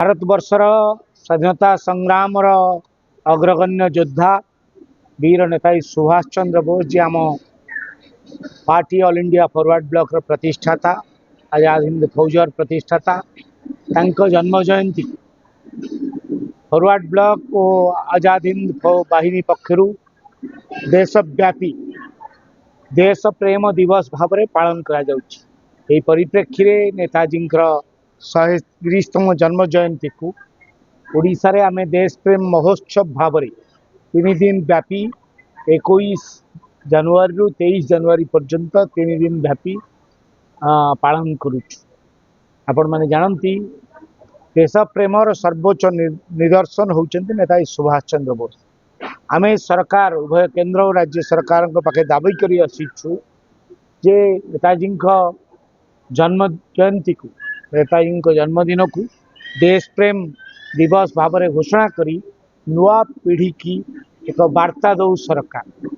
भारतवर्षर स्वाधीनता संग्राम अग्रगण्य योद्धा वीर नेताजी सुभाष चंद्र बोस जी आम party all India forward bloc प्रतिष्ठाता आजाद हिंद फौजर प्रतिष्ठाता जन्म जयंती फॉरवर्ड ब्लॉक और आजाद हिंद बाहिनी पक्षर देशव्यापी देश प्रेम दिवस भाव में पालन कर परिप्रेक्षी में नेताजी 130तम जन्म जयंती को ओडिशा रे आमे देश प्रेम महोत्सव भाव में 3 दिन व्यापी 21 जनवरी रु 23 जनवरी पर्यंत 3 दिन व्यापी पालन करुचु। आपण माने जानती देश प्रेमर सर्वोच्च निदर्शन होउचंती नेताजी सुभाष चंद्र बोस। आमे सरकार उभय केंद्र और राज्य सरकार पाखे दाबी करी आसीछु जे नेताजी जन्म जयंती को नेताजी जन्मदिन को देश प्रेम दिवस भाव में घोषणा करी नुआ पीढ़ी की एक वार्ता दौ सरकार।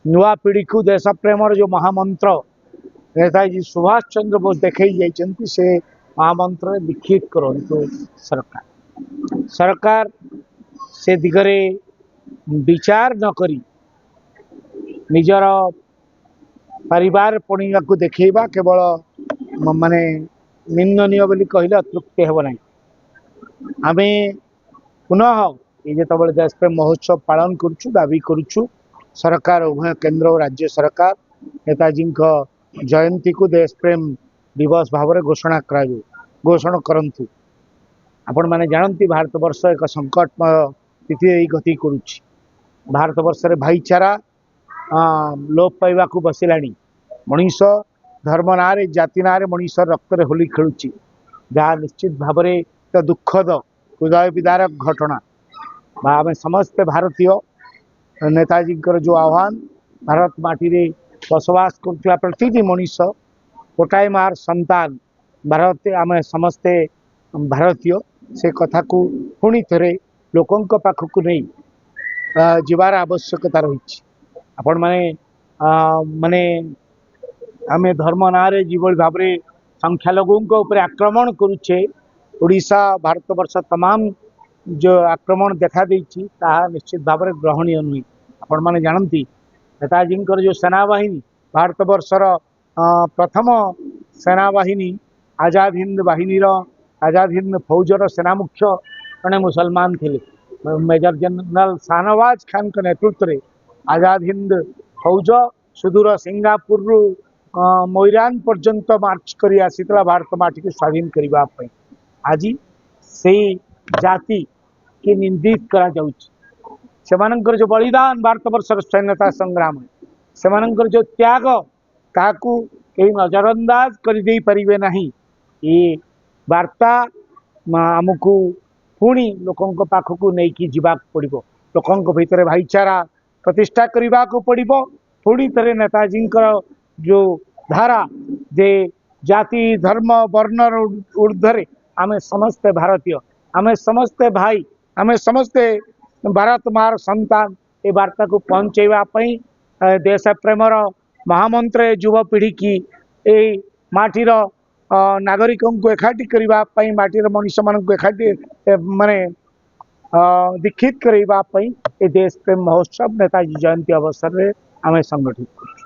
नुआ पीढ़ी को देश प्रेमर जो महामंत्र नेताजी सुभाष चंद्र बोस देखई जाइछंती से महामंत्र लिखित करंतु सरकार से दिगरे विचार न करी निजर परिवार पणिया को देखा केवल माने निंदनीय बोली कहले अतृप्ति हेब नहीं। आमे पुनः ये जो देश प्रेम महोत्सव पालन करुचु दाबी करुचु सरकार उभय केंद्र और राज्य सरकार नेताजी जयंती को देश प्रेम दिवस भाव में घोषणा करंतु। आपण माने जानती भारतवर्ष एक संकटमय स्थिति गति करुच्ची। भारतवर्ष रे भाईचारा लोप पाइबा को बसिलाणी। मनीष धर्म ना रे जाति ना रे मनीष रक्त रे होली खेलुची जहाँ निश्चित भाव में तो दुखद हृदय विदारक घटना। आम समस्ते भारतीय नेताजी जो आह्वान भारत माटी रे बसवास कर प्रति मनीष गोटाए मार संतान भारत आम समस्ते भारतीय से कथा को पुणी थे लोकों पाखक नहीं जीवार आवश्यकता रही। आपण माने माने आमे धर्म ना रे जीवल भाव में संख्यालघु ऊपर आक्रमण करुचे ओडिशा भारतवर्ष तमाम जो आक्रमण देखा देछि ताहा निश्चित भाव में ग्रहणीय नुहे। आपण माने जानती नेताजी जो सेनाबाहिनी भारतवर्षर प्रथम सेनाबाहिनी आजाद हिंद बाहिनी आजाद हिंद फौजर सेना मुख्य जड़े मुसलमान थे मेजर जनरल शाहनवाज खान के नेतृत्व में आजाद हिंद फौज सुदूर सिंगापुर मोइरान पर्यंत मार्च कर आसीला भारत माटी को स्वाधीन करने। आज से जाति के निंदित करा जाउछि जो बलिदान भारतवर्षर स्वाधीनता संग्राम से जो त्याग ताकू कहीं नजरअंदाज कर दे परिबे नहीं। ये वार्ता आमको पुणी लोकों पाखक नहीं जावाक पड़ो। लोकों भितर भाईचारा प्रतिष्ठा करने को पड़ो। पुणी थे नेताजी जो धारा जे जाति धर्म वर्णर ऊर्ध्वे आमे समस्ते भारतीय आमे समस्ते भाई आमे समस्ते भारत मार संतान ये वार्ता को पहुँचवाई देश प्रेमर महामंत्र युवपीढ़ी की माटीर नागरिकों को एकाठी करने माटीर मनीष मान एकाठी माने दीक्षित करने देश प्रेम महोत्सव नेताजी जयंती अवसर में आमे संगठित कर।